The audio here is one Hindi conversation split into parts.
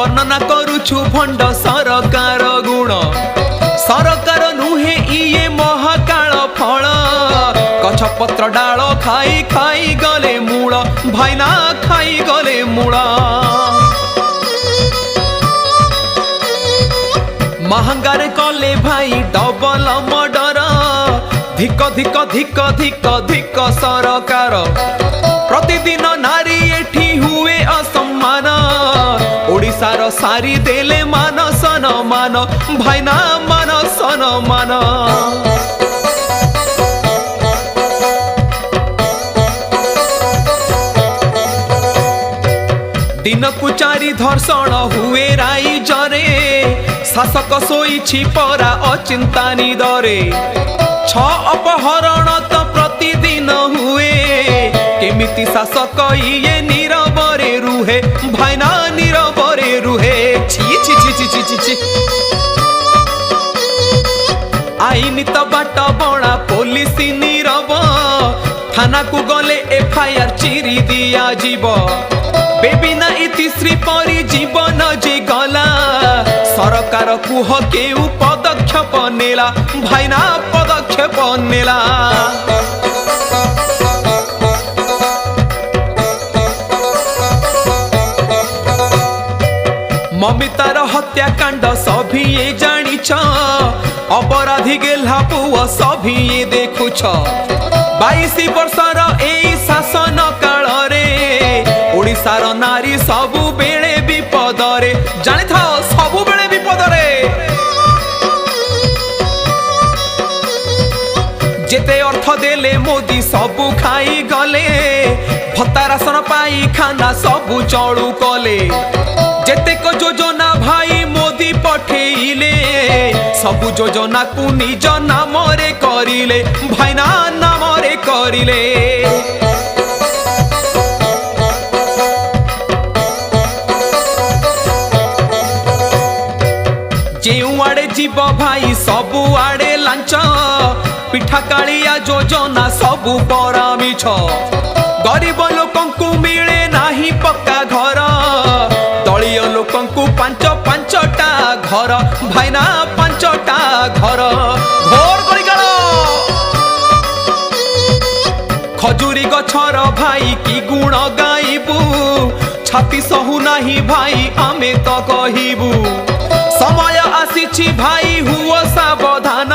वर्णना करुछु भंड सरकार गुण सरकार नुहे इए महाकाल फल गछपत्र डाल खाई खाई गले मूल भाईना खाई गले मूल महंगारे कले भाई डबल मर्डर धिक धिक धिक धिक धिक सरकार प्रतिदिन नारी एठी हुए असम्मान ओडिसार सारी देले मान सन मान भाईना मान सन मान दिन को चारि धर्षण हुए राई जरे शासक सोईछि परा अचिंता निदरे छ अपहरण तो प्रतिदिन हुए केमिति शासक इए नीरवरे रुहे भाईना नीरवरे रुहे छी छी छी छी छी छी छी आईन तो बाट बणा पुलिस नीरव थाना को गले एफआईआर चिरी दिया जीव बेबिना इतिश्री परी जीवन जे गला सरकार कुह केउ पदक्षेप नेला भाईना पदक्षेप नेला ममितार हत्याकांड सभी जानिछ अपराधी गेल्हा पुआ सभी देखुछ 22 वर्षर एई शासन काल रे ओडिसार नारी सबु बेले विपद रे जानि था सबु बेले विपद रे जेते अर्थ देले मोदी सबु खाई गले भत्ता राशन पाई खाना सबु चलू कले जेते को योजना भाई मोदी पठेइले सबु योजना को निज नाम रे करिले भाईना नाम रे करिले जेउ आड़े जीव भाई सबु आड़े लांच पिठा कालिया योजना सबु परामिछ गरीब लोकंकु मिले नाही पक्का घर दलीय लोकंकु पांच पांचटा घर भाईना पांचटा घर घोर करी गल खजूरी गछर भाई की गुण गाइबू छाती सहु नाही भाई आमे तो कहिबू समय आसीछि भाई हुओ सावधान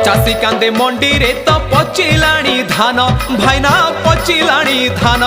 चाषी कांदे मंडी रे तो पचिलाणी धान भाईना पचिलाणी धान।